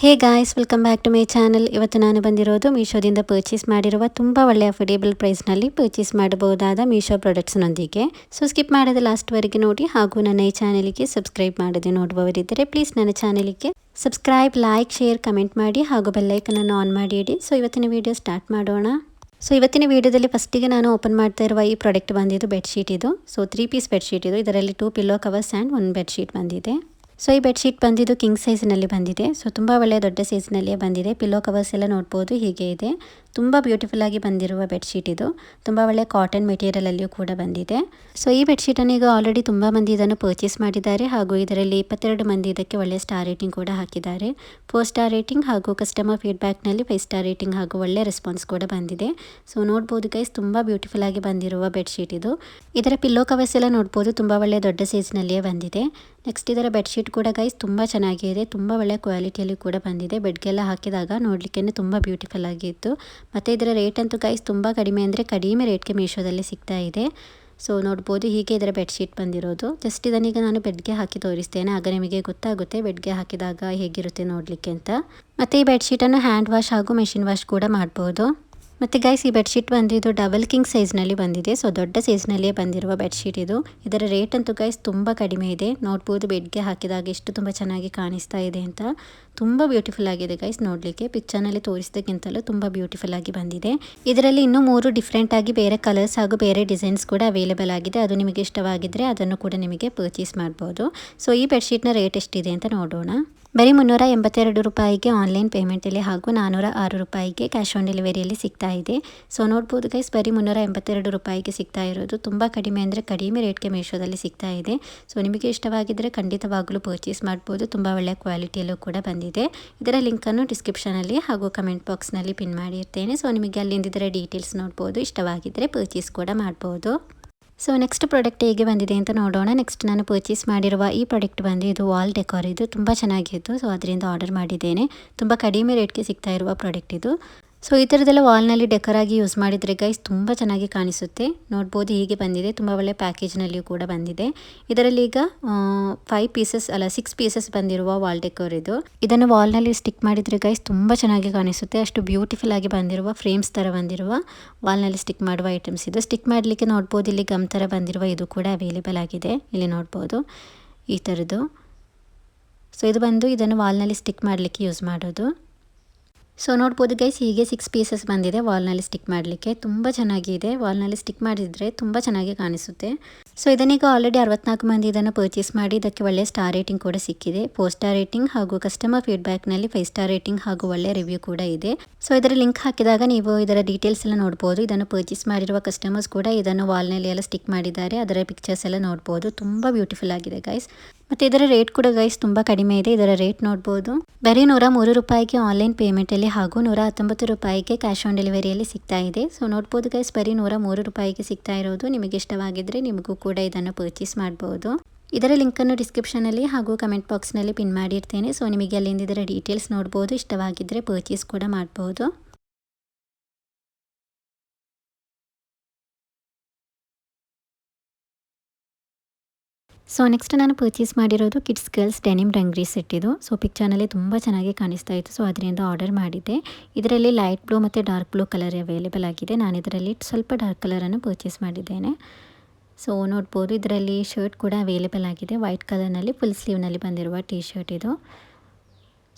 Hey guys, welcome back to my channel. ಇವತ್ತು ನಾನು ಬಂದಿರೋದು ಮೀಶೋದಿಂದ ಪರ್ಚೇಸ್ ಮಾಡಿರುವ ತುಂಬ ಒಳ್ಳೆಯ ಅಫೋರ್ಡೆಬಲ್ ಪ್ರೈಸ್ನಲ್ಲಿ ಪರ್ಚೇಸ್ ಮಾಡಬಹುದಾದ ಮೀಶೋ ಪ್ರಾಡಕ್ಟ್ಸ್ನೊಂದಿಗೆ. ಸೊ ಸ್ಕಿಪ್ ಮಾಡದೆ ಲಾಸ್ಟ್ವರೆಗೆ ನೋಡಿ, ಹಾಗೂ ನನ್ನ ಈ ಚಾನಲಿಗೆ ಸಬ್ಸ್ಕ್ರೈಬ್ ಮಾಡದೆ ನೋಡುವವರಿದ್ದರೆ ಪ್ಲೀಸ್ ನನ್ನ ಚಾನಲಿಗೆ ಸಬ್ಸ್ಕ್ರೈಬ್, ಲೈಕ್, ಶೇರ್, ಕಮೆಂಟ್ ಮಾಡಿ ಹಾಗೂ ಬೆಲ್ಲೈಕನನ್ನು ಆನ್ ಮಾಡಿ ಇಡಿ. ಸೊ ಇವತ್ತಿನ ವಿಡಿಯೋ ಸ್ಟಾರ್ಟ್ ಮಾಡೋಣ. ಸೊ ಇವತ್ತಿನ ವಿಡಿಯೋದಲ್ಲಿ ಫಸ್ಟಿಗೆ ನಾನು ಓಪನ್ ಮಾಡ್ತಾ ಇರುವ ಈ ಪ್ರಾಡಕ್ಟ್ ಬಂದಿದ್ದು ಬೆಡ್ಶೀಟ್ ಇದು. ಸೊ 3 ಪೀಸ್ ಬೆಡ್ಶೀಟ್ ಇದು. ಇದರಲ್ಲಿ 2 ಪಿಲ್ಲೋ ಕವರ್ಸ್ ಆ್ಯಂಡ್ 1 ಬೆಡ್ಶೀಟ್ ಬಂದಿದೆ. ಸೊ ಈ ಬೆಡ್ಶೀಟ್ ಬಂದಿದ್ದು ಕಿಂಗ್ ಸೈಜ್ನಲ್ಲಿ ಬಂದಿದೆ. ಸೊ ತುಂಬ ಒಳ್ಳೆಯ ದೊಡ್ಡ ಸೈಜ್ನಲ್ಲಿಯೇ ಬಂದಿದೆ. ಪಿಲ್ಲೋ ಕವರ್ಸ್ ಎಲ್ಲ ನೋಡ್ಬೋದು, ಹೀಗೆ ಇದೆ. ತುಂಬ ಬ್ಯೂಟಿಫುಲ್ ಆಗಿ ಬಂದಿರುವ ಬೆಡ್ಶೀಟ್ ಇದು. ತುಂಬ ಒಳ್ಳೆಯ ಕಾಟನ್ ಮೆಟೀರಿಯಲಲ್ಲಿಯೂ ಕೂಡ ಬಂದಿದೆ. ಸೊ ಈ ಬೆಡ್ಶೀಟನ್ನು ಈಗ ಆಲ್ರೆಡಿ ತುಂಬ ಮಂದಿ ಇದನ್ನು ಪರ್ಚೇಸ್ ಮಾಡಿದ್ದಾರೆ, ಹಾಗೂ ಇದರಲ್ಲಿ 22 ಮಂದಿ ಇದಕ್ಕೆ ಒಳ್ಳೆಯ ಸ್ಟಾರ್ ರೇಟಿಂಗ್ ಕೂಡ ಹಾಕಿದ್ದಾರೆ. 4 ಸ್ಟಾರ್ ರೇಟಿಂಗ್ ಹಾಗೂ ಕಸ್ಟಮರ್ ಫೀಡ್ಬ್ಯಾಕ್ನಲ್ಲಿ 5 ಸ್ಟಾರ್ ರೇಟಿಂಗ್ ಹಾಗೂ ಒಳ್ಳೆಯ ರೆಸ್ಪಾನ್ಸ್ ಕೂಡ ಬಂದಿದೆ. ಸೊ ನೋಡ್ಬೋದು ಗೈಸ್, ತುಂಬ ಬ್ಯೂಟಿಫುಲ್ ಆಗಿ ಬಂದಿರುವ ಬೆಡ್ಶೀಟ್ ಇದು. ಇದರ ಪಿಲ್ಲೋ ಕವರ್ಸ್ ಎಲ್ಲ ನೋಡ್ಬೋದು, ತುಂಬ ಒಳ್ಳೆಯ ದೊಡ್ಡ ಸೈಜ್ನಲ್ಲಿಯೇ ಬಂದಿದೆ. ನೆಕ್ಸ್ಟ್ ಇದರ ಬೆಡ್ಶೀಟ್ ಕೂಡ ಗೈಸ್ ತುಂಬ ಚೆನ್ನಾಗಿದೆ, ತುಂಬ ಒಳ್ಳೆಯ ಕ್ವಾಲಿಟಿಯಲ್ಲಿ ಕೂಡ ಬಂದಿದೆ. ಬೆಡ್ಗೆಲ್ಲ ಹಾಕಿದಾಗ ನೋಡಲಿಕ್ಕೆ ತುಂಬ ಬ್ಯೂಟಿಫುಲ್ ಆಗಿತ್ತು. ಮತ್ತು ಇದರ ರೇಟ್ ಅಂತೂ ಗೈಸ್ ತುಂಬ ಕಡಿಮೆ ಅಂದರೆ ಕಡಿಮೆ ರೇಟ್ಗೆ ಮೀಶೋದಲ್ಲಿ ಸಿಗ್ತಾ ಇದೆ. ಸೊ ನೋಡ್ಬೋದು, ಹೀಗೆ ಇದರ ಬೆಡ್ಶೀಟ್ ಬಂದಿರೋದು. ಜಸ್ಟ್ ಇದನ್ನೀಗ ನಾನು ಬೆಡ್ಗೆ ಹಾಕಿ ತೋರಿಸ್ತೇನೆ, ಆಗ ನಿಮಗೆ ಗೊತ್ತಾಗುತ್ತೆ ಬೆಡ್ಗೆ ಹಾಕಿದಾಗ ಹೇಗಿರುತ್ತೆ ನೋಡಲಿಕ್ಕೆ ಅಂತ. ಮತ್ತು ಈ ಬೆಡ್ಶೀಟನ್ನು ಹ್ಯಾಂಡ್ ವಾಶ್ ಹಾಗೂ ಮೆಷಿನ್ ವಾಶ್ ಕೂಡ ಮಾಡ್ಬೋದು. ಮತ್ತು ಗೈಸ್ ಈ ಬೆಡ್ಶೀಟ್ ಬಂದಿದ್ದು ಡಬಲ್ ಕಿಂಗ್ ಸೈಜ್ನಲ್ಲಿ ಬಂದಿದೆ. ಸೊ ದೊಡ್ಡ ಸೈಜ್ನಲ್ಲಿಯೇ ಬಂದಿರುವ ಬೆಡ್ಶೀಟ್ ಇದು. ಇದರ ರೇಟ್ ಅಂತೂ ಗೈಸ್ ತುಂಬ ಕಡಿಮೆ ಇದೆ. ನೋಡ್ಬೋದು ಬೆಡ್ಗೆ ಹಾಕಿದಾಗ ಎಷ್ಟು ತುಂಬ ಚೆನ್ನಾಗಿ ಕಾಣಿಸ್ತಾ ಇದೆ ಅಂತ. ತುಂಬ ಬ್ಯೂಟಿಫುಲ್ ಆಗಿದೆ ಗೈಸ್ ನೋಡಲಿಕ್ಕೆ. ಪಿಕ್ಚರ್ನಲ್ಲಿ ತೋರಿಸಿದಕ್ಕಿಂತಲೂ ತುಂಬ ಬ್ಯೂಟಿಫುಲ್ ಆಗಿ ಬಂದಿದೆ. ಇದರಲ್ಲಿ ಇನ್ನೂ 3 ಡಿಫ್ರೆಂಟ್ ಆಗಿ ಬೇರೆ ಕಲರ್ಸ್ ಹಾಗೂ ಬೇರೆ ಡಿಸೈನ್ಸ್ ಕೂಡ ಅವೈಲೇಬಲ್ ಆಗಿದೆ. ಅದು ನಿಮಗೆ ಇಷ್ಟವಾಗಿದ್ದರೆ ಅದನ್ನು ಕೂಡ ನಿಮಗೆ ಪರ್ಚೇಸ್ ಮಾಡ್ಬೋದು. ಸೊ ಈ ಬೆಡ್ಶೀಟ್ನ ರೇಟ್ ಎಷ್ಟಿದೆ ಅಂತ ನೋಡೋಣ. ಬರೀ 382 ರೂಪಾಯಿಗೆ ಆನ್ಲೈನ್ ಪೇಮೆಂಟಲ್ಲಿ ಹಾಗೂ 406 ರೂಪಾಯಿಗೆ ಕ್ಯಾಶ್ ಆನ್ ಡೆಲಿವರಿಯಲ್ಲಿ ಸಿಗ್ತಾ ಇದೆ. ಸೊ ನೋಡ್ಬೋದು ಗೈಸ್, ಬರೀ 382 ರೂಪಾಯಿಗೆ ಸಿಗ್ತಾ ಇರೋದು. ತುಂಬ ಕಡಿಮೆ ಅಂದರೆ ಕಡಿಮೆ ರೇಟ್ಗೆ ಮೀಶೋದಲ್ಲಿ ಸಿಗ್ತಾ ಇದೆ. ಸೊ ನಿಮಗೆ ಇಷ್ಟವಾಗಿದ್ದರೆ ಖಂಡಿತವಾಗಲೂ ಪರ್ಚೇಸ್ ಮಾಡ್ಬೋದು. ತುಂಬ ಒಳ್ಳೆಯ ಕ್ವಾಲಿಟಿಯಲ್ಲೂ ಕೂಡ ಬಂದಿದೆ. ಇದರ ಲಿಂಕನ್ನು ಡಿಸ್ಕ್ರಿಪ್ಷನಲ್ಲಿ ಹಾಗೂ ಕಮೆಂಟ್ ಬಾಕ್ಸ್ನಲ್ಲಿ ಪಿನ್ ಮಾಡಿರ್ತೇನೆ. ಸೊ ನಿಮಗೆ ಅಲ್ಲಿಂದ ಇದರ ಡೀಟೇಲ್ಸ್ ನೋಡ್ಬೋದು. ಇಷ್ಟವಾಗಿದ್ದರೆ ಪರ್ಚೇಸ್ ಕೂಡ ಮಾಡ್ಬೋದು. ಸೊ ನೆಕ್ಸ್ಟ್ ಪ್ರಾಡಕ್ಟ್ ಹೇಗೆ ಬಂದಿದೆ ಅಂತ ನೋಡೋಣ. ನೆಕ್ಸ್ಟ್ ನಾನು ಪರ್ಚೇಸ್ ಮಾಡಿರುವ ಈ ಪ್ರಾಡಕ್ಟ್ ಬಂದು ಇದು ವಾಲ್ ಡೆಕೋರ್. ಇದು ತುಂಬ ಚೆನ್ನಾಗಿತ್ತು. ಸೊ ಅದರಿಂದ ಆರ್ಡರ್ ಮಾಡಿದ್ದೇನೆ. ತುಂಬ ಕಡಿಮೆ ರೇಟ್ಗೆ ಸಿಗ್ತಾ ಇರುವ ಪ್ರಾಡಕ್ಟ್ ಇದು. ಸೊ ಈ ಥರದೆಲ್ಲ ವಾಲ್ನಲ್ಲಿ ಡೆಕೋರ್ ಆಗಿ ಯೂಸ್ ಮಾಡಿದರೆ ಗೈಸ್ ತುಂಬ ಚೆನ್ನಾಗಿ ಕಾಣಿಸುತ್ತೆ. ನೋಡ್ಬೋದು, ಹೀಗೆ ಬಂದಿದೆ. ತುಂಬ ಒಳ್ಳೆ ಪ್ಯಾಕೇಜ್ನಲ್ಲಿಯೂ ಕೂಡ ಬಂದಿದೆ. ಇದರಲ್ಲಿ ಈಗ 6 ಪೀಸಸ್ ಬಂದಿರುವ ವಾಲ್ ಡೆಕೋರ್ ಇದು. ಇದನ್ನು ವಾಲ್ನಲ್ಲಿ ಸ್ಟಿಕ್ ಮಾಡಿದರೆ ಗೈಸ್ ತುಂಬ ಚೆನ್ನಾಗಿ ಕಾಣಿಸುತ್ತೆ. ಅಷ್ಟು ಬ್ಯೂಟಿಫುಲ್ ಆಗಿ ಬಂದಿರುವ ಫ್ರೇಮ್ಸ್ ಥರ ಬಂದಿರುವ ವಾಲ್ನಲ್ಲಿ ಸ್ಟಿಕ್ ಮಾಡುವ ಐಟಮ್ಸ್ ಇದು. ಸ್ಟಿಕ್ ಮಾಡಲಿಕ್ಕೆ ನೋಡ್ಬೋದು, ಇಲ್ಲಿ ಗಮ್ ಥರ ಬಂದಿರುವ ಇದು ಕೂಡ ಅವೈಲೇಬಲ್ ಆಗಿದೆ. ಇಲ್ಲಿ ನೋಡ್ಬೋದು ಈ ಥರದ್ದು. ಸೊ ಇದು ಬಂದು ಇದನ್ನು ವಾಲ್ನಲ್ಲಿ ಸ್ಟಿಕ್ ಮಾಡಲಿಕ್ಕೆ ಯೂಸ್ ಮಾಡೋದು. ಸೊ ನೋಡ್ಬೋದು ಗೈಸ್, ಹೀಗೆ 6 ಪೀಸಸ್ ಬಂದಿದೆ ವಾಲ್ನಲ್ಲಿ ಸ್ಟಿಕ್ ಮಾಡಲಿಕ್ಕೆ. ತುಂಬ ಚೆನ್ನಾಗಿದೆ. ವಾಲ್ನಲ್ಲಿ ಸ್ಟಿಕ್ ಮಾಡಿದರೆ ತುಂಬ ಚೆನ್ನಾಗಿ ಕಾಣಿಸುತ್ತೆ. ಸೊ ಇದನ್ನೀಗ ಆಲ್ರೆಡಿ 64 ಮಂದಿ ಇದನ್ನು ಪರ್ಚೇಸ್ ಮಾಡಿ ಇದಕ್ಕೆ ಒಳ್ಳೆಯ ಸ್ಟಾರ್ ರೇಟಿಂಗ್ ಕೂಡ ಸಿಕ್ಕಿದೆ. 4 ಸ್ಟಾರ್ ರೇಟಿಂಗ್ ಹಾಗೂ ಕಸ್ಟಮರ್ ಫೀಡ್ಬ್ಯಾಕ್ನಲ್ಲಿ 5 ಸ್ಟಾರ್ ರೇಟಿಂಗ್ ಹಾಗೂ ಒಳ್ಳೆಯ ರಿವ್ಯೂ ಕೂಡ ಇದೆ. ಸೊ ಇದರ ಲಿಂಕ್ ಹಾಕಿದಾಗ ನೀವು ಇದರ ಡೀಟೇಲ್ಸ್ ಎಲ್ಲ ನೋಡ್ಬೋದು. ಇದನ್ನು ಪರ್ಚೇಸ್ ಮಾಡಿರುವ ಕಸ್ಟಮರ್ಸ್ ಕೂಡ ಇದನ್ನು ವಾಲ್ನಲ್ಲಿ ಎಲ್ಲ ಸ್ಟಿಕ್ ಮಾಡಿದ್ದಾರೆ. ಅದರ ಪಿಕ್ಚರ್ಸ್ ಎಲ್ಲ ನೋಡ್ಬೋದು. ತುಂಬ ಬ್ಯೂಟಿಫುಲ್ ಆಗಿದೆ ಗೈಸ್. ಮತ್ತು ಇದರ ರೇಟ್ ಕೂಡ ಗೈಸ್ ತುಂಬ ಕಡಿಮೆ ಇದೆ. ಇದರ ರೇಟ್ ನೋಡ್ಬೋದು, ಬರೀ 103 ರೂಪಾಯಿಗೆ ಆನ್ಲೈನ್ ಪೇಮೆಂಟಲ್ಲಿ ಹಾಗೂ 119 ರೂಪಾಯಿಗೆ ಕ್ಯಾಶ್ ಆನ್ ಡೆಲಿವರಿಯಲ್ಲಿ ಸಿಗ್ತಾ ಇದೆ. ಸೊ ನೋಡ್ಬೋದು ಗೈಸ್, ಬರೀ 103 ರೂಪಾಯಿಗೆ ಸಿಗ್ತಾ ಇರೋದು. ನಿಮಗೆ ಇಷ್ಟವಾಗಿದ್ದರೆ ನಿಮಗೂ ಕೂಡ ಇದನ್ನು ಪರ್ಚೇಸ್ ಮಾಡ್ಬೋದು. ಇದರ ಲಿಂಕನ್ನು ಡಿಸ್ಕ್ರಿಪ್ಷನಲ್ಲಿ ಹಾಗೂ ಕಮೆಂಟ್ ಬಾಕ್ಸ್ನಲ್ಲಿ ಪಿನ್ ಮಾಡಿರ್ತೇನೆ. ಸೊ ನಿಮಗೆ ಅಲ್ಲಿಂದ ಇದರ ಡೀಟೇಲ್ಸ್ ನೋಡ್ಬೋದು. ಇಷ್ಟವಾಗಿದ್ದರೆ ಪರ್ಚೇಸ್ ಕೂಡ ಮಾಡ್ಬೋದು. ಸೊ ನೆಕ್ಸ್ಟ್ ನಾನು ಪರ್ಚೇಸ್ ಮಾಡಿರೋದು kids girls denim dungaree set ಇದು. ಸೊ ಪಿಕ್ಚರ್ನಲ್ಲಿ ತುಂಬ ಚೆನ್ನಾಗಿ ಕಾಣಿಸ್ತಾ ಇತ್ತು. ಸೊ ಅದರಿಂದ ಆರ್ಡರ್ ಮಾಡಿದ್ದೆ. ಇದರಲ್ಲಿ ಲೈಟ್ ಬ್ಲೂ ಮತ್ತು ಡಾರ್ಕ್ ಬ್ಲೂ ಕಲರ್ ಅವೈಲೇಬಲ್ ಆಗಿದೆ. ನಾನು ಇದರಲ್ಲಿ ಸ್ವಲ್ಪ ಡಾರ್ಕ್ ಕಲರನ್ನು ಪರ್ಚೇಸ್ ಮಾಡಿದ್ದೇನೆ. ಸೊ ನೋಡ್ಬೋದು, ಇದರಲ್ಲಿ ಶರ್ಟ್ ಕೂಡ ಅವೈಲೇಬಲ್ ಆಗಿದೆ. ವೈಟ್ ಕಲರ್ನಲ್ಲಿ ಫುಲ್ ಸ್ಲೀವ್ನಲ್ಲಿ ಬಂದಿರುವ ಟೀ ಶರ್ಟ್ ಇದು.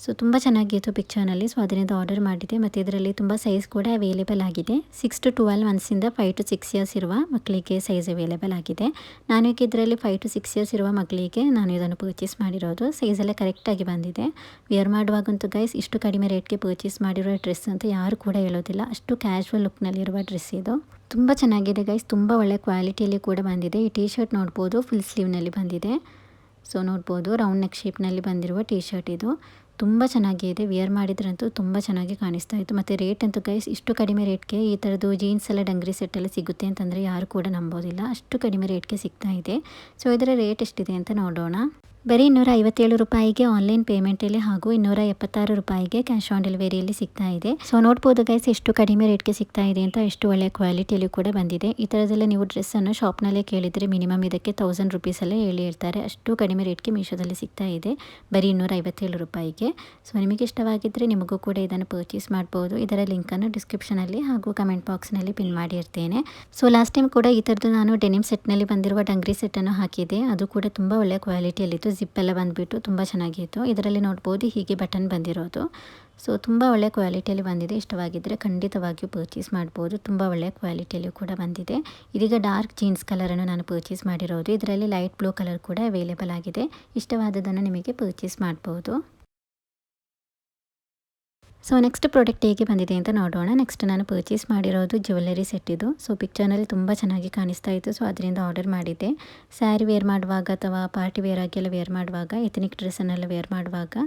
ಸೊ ತುಂಬ ಚೆನ್ನಾಗಿತ್ತು ಪಿಕ್ಚರ್ನಲ್ಲಿ. ಸೊ ಅದರಿಂದ ಆರ್ಡರ್ ಮಾಡಿದೆ. ಮತ್ತು ಇದರಲ್ಲಿ ತುಂಬ ಸೈಜ್ ಕೂಡ ಅವೈಲೇಬಲ್ ಆಗಿದೆ. 6 to 12 ಮಂತ್ಸಿಂದ 5 to 6 ಇಯರ್ಸ್ ಇರುವ ಮಕ್ಕಳಿಗೆ ಸೈಜ್ ಅವೈಲೇಬಲ್ ಆಗಿದೆ. ನಾನು ಈಗ ಇದರಲ್ಲಿ 5 to 6 ಇಯರ್ಸ್ ಇರುವ ಮಕ್ಕಳಿಗೆ ನಾನು ಇದನ್ನು ಪರ್ಚೇಸ್ ಮಾಡಿರೋದು. ಸೈಜೆಲ್ಲ ಕರೆಕ್ಟಾಗಿ ಬಂದಿದೆ. ವೇರ್ ಮಾಡುವಾಗಂತೂ ಗೈಸ್ ಇಷ್ಟು ಕಡಿಮೆ ರೇಟ್ಗೆ ಪರ್ಚೇಸ್ ಮಾಡಿರೋ ಡ್ರೆಸ್ ಅಂತ ಯಾರು ಕೂಡ ಹೇಳೋದಿಲ್ಲ. ಅಷ್ಟು ಕ್ಯಾಶುವಲ್ ಲುಕ್ನಲ್ಲಿರುವ ಡ್ರೆಸ್ ಇದು. ತುಂಬ ಚೆನ್ನಾಗಿದೆ ಗೈಸ್. ತುಂಬ ಒಳ್ಳೆ ಕ್ವಾಲಿಟಿಯಲ್ಲಿ ಕೂಡ ಬಂದಿದೆ. ಈ ಟೀ ಶರ್ಟ್ ನೋಡ್ಬೋದು, ಫುಲ್ ಸ್ಲೀವ್ನಲ್ಲಿ ಬಂದಿದೆ. ಸೊ ನೋಡ್ಬೋದು, ರೌಂಡ್ ನೆಕ್ ಶೇಪ್ನಲ್ಲಿ ಬಂದಿರುವ ಟೀ ಶರ್ಟ್ ಇದು. ತುಂಬ ಚೆನ್ನಾಗಿದೆ. ವೇರ್ ಮಾಡಿದ್ರಂತೂ ತುಂಬ ಚೆನ್ನಾಗಿ ಕಾಣಿಸ್ತಾ ಇತ್ತು. ಮತ್ತು ರೇಟ್ ಅಂತೂ ಗೈಸ್ ಇಷ್ಟು ಕಡಿಮೆ ರೇಟ್ಗೆ ಈ ಥರದ್ದು ಜೀನ್ಸ್ ಎಲ್ಲ ಡಂಗ್ರಿ ಸೆಟ್ಟೆಲ್ಲ ಸಿಗುತ್ತೆ ಅಂತಂದರೆ ಯಾರು ಕೂಡ ನಂಬೋದಿಲ್ಲ. ಅಷ್ಟು ಕಡಿಮೆ ರೇಟ್ಗೆ ಸಿಗ್ತಾ ಇದೆ. ಸೊ ಇದರ ರೇಟ್ ಎಷ್ಟಿದೆ ಅಂತ ನೋಡೋಣ. ಬರೀ 257 ರೂಪಾಯಿಗೆ ಆನ್ಲೈನ್ ಪೇಮೆಂಟಲ್ಲಿ ಹಾಗೂ 276 ರೂಪಾಯಿಗೆ ಕ್ಯಾಶ್ ಆನ್ ಡೆಲಿವರಿಯಲ್ಲಿ ಸಿಗ್ತಾ ಇದೆ. ಸೊ ನೋಡ್ಬೋದು ಗೈಸ್ ಎಷ್ಟು ಕಡಿಮೆ ರೇಟ್ಗೆ ಸಿಗ್ತಾ ಇದೆ ಅಂತ, ಎಷ್ಟು ಒಳ್ಳೆಯ ಕ್ವಾಲಿಟಿಯಲ್ಲಿ ಕೂಡ ಬಂದಿದೆ. ಈ ಥರದೆಲ್ಲ ನೀವು ಡ್ರೆಸ್ಸನ್ನು ಶಾಪ್ನಲ್ಲೇ ಕೇಳಿದರೆ ಮಿನಿಮಮ್ ಇದಕ್ಕೆ 1000 ರುಪೀಸಲ್ಲೇ ಹೇಳ್ತಾರೆ. ಅಷ್ಟು ಕಡಿಮೆ ರೇಟ್ಗೆ ಮೀಶೋದಲ್ಲಿ ಸಿಗ್ತಾ ಇದೆ ಬರೀ 257 ರೂಪಾಯಿಗೆ. ಸೊ ನಿಮಗೆ ಇಷ್ಟವಾಗಿದ್ದರೆ ನಿಮಗೂ ಕೂಡ ಇದನ್ನು ಪರ್ಚೇಸ್ ಮಾಡ್ಬೋದು. ಇದರ ಲಿಂಕನ್ನು ಡಿಸ್ಕ್ರಿಪ್ಷನಲ್ಲಿ ಹಾಗೂ ಕಮೆಂಟ್ ಬಾಕ್ಸ್ನಲ್ಲಿ ಪಿನ್ ಮಾಡಿರ್ತೇನೆ. ಸೊ ಲಾಸ್ಟ್ ಟೈಮ್ ಕೂಡ ಈ ಥರದ್ದು ನಾನು ಡೆನಿಮ್ ಸೆಟ್ನಲ್ಲಿ ಬಂದಿರುವ ಡಂಗ್ರಿ ಸೆಟ್ಟನ್ನು ಹಾಕಿದ್ದೆ. ಅದು ಕೂಡ ತುಂಬ ಒಳ್ಳೆಯ ಕ್ವಾಲಿಟಿಯಲ್ಲಿತ್ತು. ಜಿಪ್ ಎಲ್ಲ ಬಂದುಬಿಟ್ಟು ತುಂಬ ಚೆನ್ನಾಗಿತ್ತು. ಇದರಲ್ಲಿ ನೋಡ್ಬೋದು ಹೀಗೆ ಬಟನ್ ಬಂದಿರೋದು. ಸೊ ತುಂಬ ಒಳ್ಳೆಯ ಕ್ವಾಲಿಟಿಯಲ್ಲಿ ಬಂದಿದೆ. ಇಷ್ಟವಾಗಿದ್ದರೆ ಖಂಡಿತವಾಗಿಯೂ ಪರ್ಚೇಸ್ ಮಾಡ್ಬೋದು. ತುಂಬ ಒಳ್ಳೆಯ ಕ್ವಾಲಿಟಿಯಲ್ಲೂ ಕೂಡ ಬಂದಿದೆ. ಇದೀಗ ಡಾರ್ಕ್ ಜೀನ್ಸ್ ಕಲರನ್ನು ನಾನು ಪರ್ಚೇಸ್ ಮಾಡಿರೋದು. ಇದರಲ್ಲಿ ಲೈಟ್ ಬ್ಲೂ ಕಲರ್ ಕೂಡ ಅವೈಲೇಬಲ್ ಆಗಿದೆ. ಇಷ್ಟವಾದದನ್ನು ನಿಮಗೆ ಪರ್ಚೇಸ್ ಮಾಡ್ಬೋದು. ಸೊ ನೆಕ್ಸ್ಟ್ ಪ್ರಾಡಕ್ಟ್ ಹೇಗೆ ಬಂದಿದೆ ಅಂತ ನೋಡೋಣ. ನೆಕ್ಸ್ಟ್ ನಾನು ಪರ್ಚೇಸ್ ಮಾಡಿರೋದು ಜ್ಯುವೆಲ್ಲರಿ ಸೆಟ್ ಇದು. ಸೊ ಪಿಕ್ಚರ್ನಲ್ಲಿ ತುಂಬ ಚೆನ್ನಾಗಿ ಕಾಣಿಸ್ತಾ ಇತ್ತು. ಸೊ ಅದರಿಂದ ಆರ್ಡರ್ ಮಾಡಿದ್ದೆ. ಸ್ಯಾರಿ ವೇರ್ ಮಾಡುವಾಗ ಅಥವಾ ಪಾರ್ಟಿ ವೇರ್ ಆಗೆಲ್ಲ ವೇರ್ ಮಾಡುವಾಗ, ಎಥನಿಕ್ ಡ್ರೆಸ್ಸನ್ನೆಲ್ಲ ವೇರ್ ಮಾಡುವಾಗ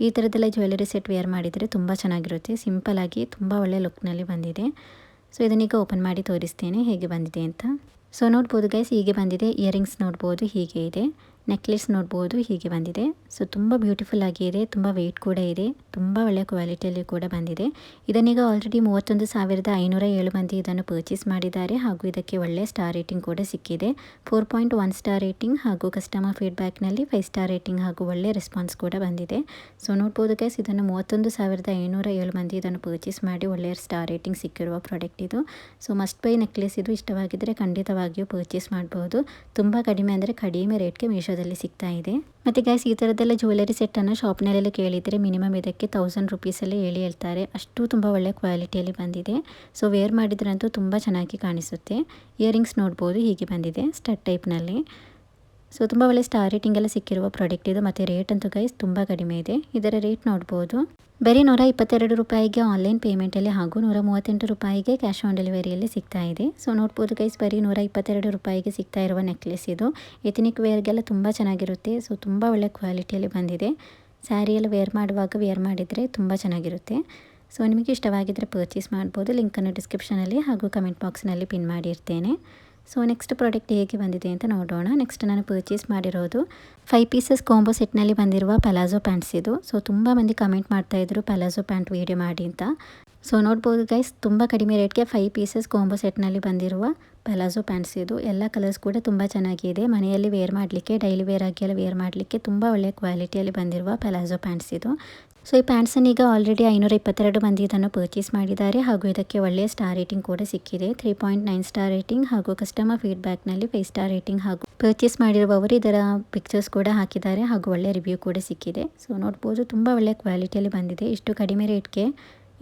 ಈ ಥರದ್ದೆಲ್ಲ ಜ್ಯುವೆಲ್ಲರಿ ಸೆಟ್ ವೇರ್ ಮಾಡಿದರೆ ತುಂಬ ಚೆನ್ನಾಗಿರುತ್ತೆ. ಸಿಂಪಲಾಗಿ ತುಂಬ ಒಳ್ಳೆ ಲುಕ್ನಲ್ಲಿ ಬಂದಿದೆ. ಸೊ ಇದನ್ನೀಗ ಓಪನ್ ಮಾಡಿ ತೋರಿಸ್ತೇನೆ ಹೇಗೆ ಬಂದಿದೆ ಅಂತ. ಸೊ ನೋಡ್ಬೋದು ಗೈಸ್ ಹೀಗೆ ಬಂದಿದೆ. ಇಯರಿಂಗ್ಸ್ ನೋಡ್ಬೋದು ಹೀಗೆ ಇದೆ. ನೆಕ್ಲೆಸ್ ನೋಡ್ಬೋದು ಹೀಗೆ ಬಂದಿದೆ. ಸೊ ತುಂಬ ಬ್ಯೂಟಿಫುಲ್ ಆಗಿದೆ. ತುಂಬ ವೆಯ್ಟ್ ಕೂಡ ಇದೆ. ತುಂಬ ಒಳ್ಳೆಯ ಕ್ವಾಲಿಟಿಯಲ್ಲಿ ಕೂಡ ಬಂದಿದೆ. ಇದನ್ನೀಗ ಆಲ್ರೆಡಿ 31,507 ಮಂದಿ ಇದನ್ನು ಪರ್ಚೇಸ್ ಮಾಡಿದ್ದಾರೆ ಹಾಗೂ ಇದಕ್ಕೆ ಒಳ್ಳೆಯ ಸ್ಟಾರ್ ರೇಟಿಂಗ್ ಕೂಡ ಸಿಕ್ಕಿದೆ. 4.1 ಸ್ಟಾರ್ ರೇಟಿಂಗ್ ಹಾಗೂ ಕಸ್ಟಮರ್ ಫೀಡ್ಬ್ಯಾಕ್ನಲ್ಲಿ 5 ಸ್ಟಾರ್ ರೇಟಿಂಗ್ ಹಾಗೂ ಒಳ್ಳೆಯ ರೆಸ್ಪಾನ್ಸ್ ಕೂಡ ಬಂದಿದೆ. ಸೊ ನೋಡ್ಬೋದು ಗೈಸ್ ಇದನ್ನು 31,507 ಮಂದಿ ಇದನ್ನು ಪರ್ಚೇಸ್ ಮಾಡಿ ಒಳ್ಳೆಯ ಸ್ಟಾರ್ ರೇಟಿಂಗ್ ಸಿಕ್ಕಿರುವ ಪ್ರಾಡಕ್ಟ್ ಇದು. ಸೊ ಮಸ್ಟ್ ಬೈ ನೆಕ್ಲೆಸ್ ಇದು. ಇಷ್ಟವಾಗಿದ್ದರೆ ಖಂಡಿತವಾಗಿಯೂ ಪರ್ಚೇಸ್ ಮಾಡ್ಬೋದು. ತುಂಬ ಕಡಿಮೆ ಅಂದರೆ ಕಡಿಮೆ ರೇಟ್ಗೆ ಮೀಶೋದಲ್ಲಿ ಸಿಗ್ತಾ ಇದೆ. ಮತ್ತು ಗೈಸ್ ಈ ಥರದ್ದೆಲ್ಲ ಜ್ಯುವೆಲ್ಲರಿ ಸೆಟ್ಟನ್ನು ಶಾಪ್ನಲ್ಲೆಲ್ಲ ಕೇಳಿದರೆ ಮಿನಿಮಮ್ ಇದಕ್ಕೆ 1000 ರುಪೀಸಲ್ಲೇ ಹೇಳ್ತಾರೆ. ಅಷ್ಟು ತುಂಬ ಒಳ್ಳೆಯ ಕ್ವಾಲಿಟಿಯಲ್ಲಿ ಬಂದಿದೆ. ಸೊ ವೇರ್ ಮಾಡಿದ್ರಂತೂ ತುಂಬ ಚೆನ್ನಾಗಿ ಕಾಣಿಸುತ್ತೆ. ಇಯರಿಂಗ್ಸ್ ನೋಡ್ಬೋದು ಹೀಗೆ ಬಂದಿದೆ ಸ್ಟಡ್ ಟೈಪ್ನಲ್ಲಿ. ಸೊ ತುಂಬ ಒಳ್ಳೆ ಸ್ಟಾರ್ ರೇಟಿಂಗ್ ಎಲ್ಲ ಸಿಕ್ಕಿರುವ ಪ್ರಾಡಕ್ಟ್ ಇದು. ಮತ್ತು ರೇಟ್ ಅಂತೂ ಗೈಸ್ ತುಂಬ ಕಡಿಮೆ ಇದೆ. ಇದರ ರೇಟ್ ನೋಡ್ಬೋದು ಬರೀ 122 ರೂಪಾಯಿಗೆ ಆನ್ಲೈನ್ ಪೇಮೆಂಟಲ್ಲಿ ಹಾಗೂ 138 ರೂಪಾಯಿಗೆ ಕ್ಯಾಶ್ ಆನ್ ಡೆಲಿವರಿಯಲ್ಲಿ ಸಿಗ್ತಾ ಇದೆ. ಸೊ ನೋಡ್ಬೋದು ಗೈಸ್ ಬರೀ 122 ರೂಪಾಯಿಗೆ ಸಿಗ್ತಾ ಇರುವ ನೆಕ್ಲೆಸ್ ಇದು. ಎಥನಿಕ್ ವೇರ್ಗೆಲ್ಲ ತುಂಬ ಚೆನ್ನಾಗಿರುತ್ತೆ. ಸೊ ತುಂಬ ಒಳ್ಳೆ ಕ್ವಾಲಿಟಿಯಲ್ಲಿ ಬಂದಿದೆ. ಸ್ಯಾರಿಯೆಲ್ಲ ವೇರ್ ಮಾಡುವಾಗ ವೇರ್ ಮಾಡಿದರೆ ತುಂಬ ಚೆನ್ನಾಗಿರುತ್ತೆ. ಸೊ ನಿಮಗೆ ಇಷ್ಟವಾಗಿದ್ದರೆ ಪರ್ಚೇಸ್ ಮಾಡ್ಬೋದು. ಲಿಂಕನ್ನು ಡಿಸ್ಕ್ರಿಪ್ಷನಲ್ಲಿ ಹಾಗೂ ಕಮೆಂಟ್ ಬಾಕ್ಸ್ನಲ್ಲಿ ಪಿನ್ ಮಾಡಿರ್ತೇನೆ. ಸೊ ನೆಕ್ಸ್ಟ್ ಪ್ರಾಡಕ್ಟ್ ಹೇಗೆ ಬಂದಿದೆ ಅಂತ ನೋಡೋಣ. ನೆಕ್ಸ್ಟ್ ನಾನು ಪರ್ಚೇಸ್ ಮಾಡಿರೋದು 5 ಪೀಸಸ್ ಕಾಂಬೋ ಸೆಟ್ನಲ್ಲಿ ಬಂದಿರುವ ಪಲಾಜೋ ಪ್ಯಾಂಟ್ಸ್ ಇದು. ಸೊ ತುಂಬ ಮಂದಿ ಕಮೆಂಟ್ ಮಾಡ್ತಾಯಿದ್ರು ಪಲಾಜೋ ಪ್ಯಾಂಟ್ ವೀಡಿಯೋ ಮಾಡಿ ಅಂತ. ಸೊ ನೋಡ್ಬೋದು ಗೈಸ್ ತುಂಬ ಕಡಿಮೆ ರೇಟ್ಗೆ 5 ಪೀಸಸ್ ಕಾಂಬೋ ಸೆಟ್ನಲ್ಲಿ ಬಂದಿರುವ ಪಲಾಜೋ ಪ್ಯಾಂಟ್ಸ್ ಇದು. ಎಲ್ಲ ಕಲರ್ಸ್ ಕೂಡ ತುಂಬ ಚೆನ್ನಾಗಿದೆ. ಮನೆಯಲ್ಲಿ ವೇರ್ ಮಾಡಲಿಕ್ಕೆ, ಡೈಲಿ ವೇರ್ ಆಗಿ ಎಲ್ಲ ವೇರ್ ಮಾಡಲಿಕ್ಕೆ ತುಂಬ ಒಳ್ಳೆಯ ಕ್ವಾಲಿಟಿಯಲ್ಲಿ ಬಂದಿರುವ ಪಲಾಜೋ ಪ್ಯಾಂಟ್ಸ್ ಇದು. ಸೊ ಈ ಪ್ಯಾಂಟ್ಸನ್ನು ಈಗ ಆಲ್ರೆಡಿ 522 ಮಂದಿ ಇದನ್ನು ಪರ್ಚೇಸ್ ಮಾಡಿದ್ದಾರೆ ಹಾಗೂ ಇದಕ್ಕೆ ಒಳ್ಳೆಯ ಸ್ಟಾರ್ ರೇಟಿಂಗ್ ಕೂಡ ಸಿಕ್ಕಿದೆ. 3.9 ಸ್ಟಾರ್ ರೇಟಿಂಗ್ ಹಾಗೂ ಕಸ್ಟಮರ್ ಫೀಡ್ಬ್ಯಾಕ್ನಲ್ಲಿ 5 ಸ್ಟಾರ್ ರೇಟಿಂಗ್ ಹಾಗೂ ಪರ್ಚೇಸ್ ಮಾಡಿರುವವರು ಇದರ ಪಿಕ್ಚರ್ಸ್ ಕೂಡ ಹಾಕಿದ್ದಾರೆ ಹಾಗೂ ಒಳ್ಳೆಯ ರಿವ್ಯೂ ಕೂಡ ಸಿಕ್ಕಿದೆ. ಸೊ ನೋಡ್ಬೋದು ತುಂಬ ಒಳ್ಳೆಯ ಕ್ವಾಲಿಟಿಯಲ್ಲಿ ಬಂದಿದೆ. ಇಷ್ಟು ಕಡಿಮೆ ರೇಟ್ಗೆ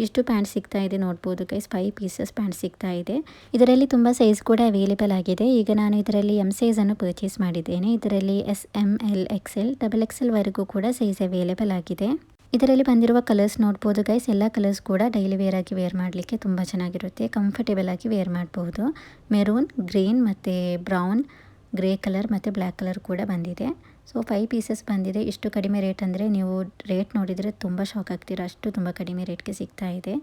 ಇಷ್ಟು ಪ್ಯಾಂಟ್ ಸಿಗ್ತಾ ಇದೆ. ನೋಡ್ಬೋದು ಗೈಸ್ 5 ಪೀಸಸ್ ಪ್ಯಾಂಟ್ ಸಿಗ್ತಾ ಇದೆ. ಇದರಲ್ಲಿ ತುಂಬ ಸೈಜ್ ಕೂಡ ಅವೈಲೇಬಲ್ ಆಗಿದೆ. ಈಗ ನಾನು ಇದರಲ್ಲಿ ಎಮ್ ಸೈಜನ್ನು ಪರ್ಚೇಸ್ ಮಾಡಿದ್ದೇನೆ. ಇದರಲ್ಲಿ SML XL XXL ವರೆಗೂ ಕೂಡ ಸೈಜ್ ಅವೈಲೇಬಲ್ ಆಗಿದೆ. ಇದರಲ್ಲಿ ಬಂದಿರುವ ಕಲರ್ಸ್ ನೋಡ್ಬೋದು ಗೈಸ್. ಎಲ್ಲ ಕಲರ್ಸ್ ಕೂಡ ಡೈಲಿ ವೇರ್ ಆಗಿ ವೇರ್ ಮಾಡಲಿಕ್ಕೆ ತುಂಬ ಚೆನ್ನಾಗಿರುತ್ತೆ. ಕಂಫರ್ಟೇಬಲ್ ಆಗಿ ವೇರ್ ಮಾಡಬಹುದು. ಮೆರೂನ್, ಗ್ರೀನ್ ಮತ್ತು ಬ್ರೌನ್, ಗ್ರೇ ಕಲರ್ ಮತ್ತು ಬ್ಲ್ಯಾಕ್ ಕಲರ್ ಕೂಡ ಬಂದಿದೆ. ಸೊ 5 ಪೀಸಸ್ ಬಂದಿದೆ. ಇಷ್ಟು ಕಡಿಮೆ ರೇಟ್ ಅಂದರೆ ನೀವು ರೇಟ್ ನೋಡಿದರೆ ತುಂಬ ಶಾಕ್ ಆಗ್ತೀರಾ. ಅಷ್ಟು ತುಂಬ ಕಡಿಮೆ ರೇಟ್ಗೆ ಸಿಗ್ತಾ ಇದೆ.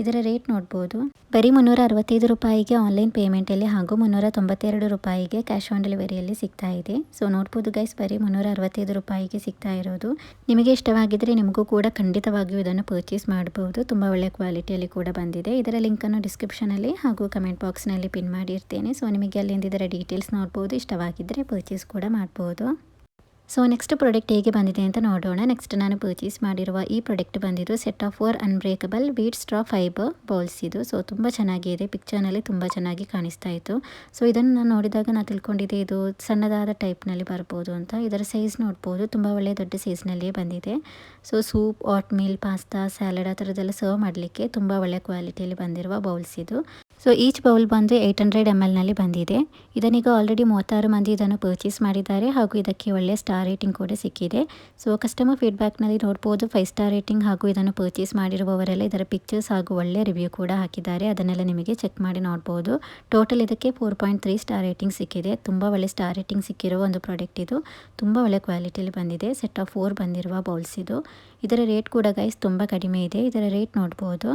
ಇದರ ರೇಟ್ ನೋಡ್ಬೋದು ಬರೀ 365 ರೂಪಾಯಿಗೆ ಆನ್ಲೈನ್ ಪೇಮೆಂಟಲ್ಲಿ ಹಾಗೂ 392 ರೂಪಾಯಿಗೆ ಕ್ಯಾಶ್ ಆನ್ ಡೆಲಿವರಿಯಲ್ಲಿ ಸಿಗ್ತಾ ಇದೆ. ಸೊ ನೋಡ್ಬೋದು ಗೈಸ್ ಬರೀ 365 ರೂಪಾಯಿಗೆ ಸಿಗ್ತಾ ಇರೋದು. ನಿಮಗೆ ಇಷ್ಟವಾಗಿದ್ದರೆ ನಿಮಗೂ ಕೂಡ ಖಂಡಿತವಾಗಿಯೂ ಇದನ್ನು ಪರ್ಚೇಸ್ ಮಾಡಬಹುದು. ತುಂಬ ಒಳ್ಳೆಯ ಕ್ವಾಲಿಟಿಯಲ್ಲಿ ಕೂಡ ಬಂದಿದೆ. ಇದರ ಲಿಂಕನ್ನು ಡಿಸ್ಕ್ರಿಪ್ಷನಲ್ಲಿ ಹಾಗೂ ಕಮೆಂಟ್ ಬಾಕ್ಸ್ನಲ್ಲಿ ಪಿನ್ ಮಾಡಿರ್ತೇನೆ. ಸೊ ನಿಮಗೆ ಅಲ್ಲಿಂದ ಇದರ ಡೀಟೇಲ್ಸ್ ನೋಡ್ಬೋದು. ಇಷ್ಟವಾಗಿದ್ದರೆ ಪರ್ಚೇಸ್ ಕೂಡ ಮಾಡ್ಬೋದು. ಸೊ ನೆಕ್ಸ್ಟ್ ಪ್ರಾಡಕ್ಟ್ ಹೇಗೆ ಬಂದಿದೆ ಅಂತ ನೋಡೋಣ. ನೆಕ್ಸ್ಟ್ ನಾನು ಪರ್ಚೇಸ್ ಮಾಡಿರುವ ಈ ಪ್ರಾಡಕ್ಟ್ ಬಂದಿದ್ದು set of 4 unbreakable wheat straw fibre bowls ಇದು. ಸೊ ತುಂಬ ಚೆನ್ನಾಗಿದೆ. ಪಿಕ್ಚರ್ನಲ್ಲಿ ತುಂಬ ಚೆನ್ನಾಗಿ ಕಾಣಿಸ್ತಾ ಇತ್ತು. ಸೊ ಇದನ್ನು ನಾನು ನೋಡಿದಾಗ ನಾನು ತಿಳ್ಕೊಂಡಿದ್ದೆ ಇದು ಸಣ್ಣದಾದ ಟೈಪ್ನಲ್ಲಿ ಬರ್ಬೋದು ಅಂತ. ಇದರ ಸೈಜ್ ನೋಡ್ಬೋದು ತುಂಬ ಒಳ್ಳೆಯ ದೊಡ್ಡ ಸೈಜ್ನಲ್ಲಿಯೇ ಬಂದಿದೆ. ಸೊ ಸೂಪ್, ಆಟ್ ಮೀಲ್, ಪಾಸ್ತಾ, ಸ್ಯಾಲಡ್ ಆ ಥರದ್ದೆಲ್ಲ ಸರ್ವ್ ಮಾಡಲಿಕ್ಕೆ ತುಂಬ ಒಳ್ಳೆಯ ಕ್ವಾಲಿಟಿಯಲ್ಲಿ ಬಂದಿರುವ ಬೌಲ್ಸ್ ಇದು. ಸೊ ಈಚ್ ಬೌಲ್ ಬಂದು 800 mlನಲ್ಲಿ ಬಂದಿದೆ. ಇದನ್ನೀಗ ಆಲ್ರೆಡಿ 36 ಮಂದಿ ಇದನ್ನು ಪರ್ಚೇಸ್ ಮಾಡಿದ್ದಾರೆ ಹಾಗೂ ಇದಕ್ಕೆ ಒಳ್ಳೆಯ ಸ್ಟಾರ್ ರೇಟಿಂಗ್ ಕೂಡ ಸಿಕ್ಕಿದೆ. ಸೊ ಕಸ್ಟಮರ್ ಫೀಡ್ಬ್ಯಾಕ್ನಲ್ಲಿ ನೋಡ್ಬೋದು 5 ಸ್ಟಾರ್ ರೇಟಿಂಗ್ ಹಾಗೂ ಇದನ್ನು ಪರ್ಚೇಸ್ ಮಾಡಿರುವವರೆಲ್ಲ ಇದರ ಪಿಕ್ಚರ್ಸ್ ಹಾಗೂ ಒಳ್ಳೆಯ ರಿವ್ಯೂ ಕೂಡ ಹಾಕಿದ್ದಾರೆ. ಅದನ್ನೆಲ್ಲ ನಿಮಗೆ ಚೆಕ್ ಮಾಡಿ ನೋಡ್ಬೋದು. ಟೋಟಲ್ ಇದಕ್ಕೆ 4.3 ಸ್ಟಾರ್ ರೇಟಿಂಗ್ ಸಿಕ್ಕಿದೆ. ತುಂಬ ಒಳ್ಳೆ ಸ್ಟಾರ್ ರೇಟಿಂಗ್ ಸಿಕ್ಕಿರೋ ಒಂದು ಪ್ರಾಡಕ್ಟ್ ಇದು. ತುಂಬ ಒಳ್ಳೆ ಕ್ವಾಲಿಟಿಯಲ್ಲಿ ಬಂದಿದೆ. ಸೆಟ್ ಆಫ್ 4 ಬಂದಿರುವ ಬೌಲ್ಸ್ ಇದು. ಇದರ ರೇಟ್ ಕೂಡ ಗೈಸ್ ತುಂಬ ಕಡಿಮೆ ಇದೆ. ಇದರ ರೇಟ್ ನೋಡ್ಬೋದು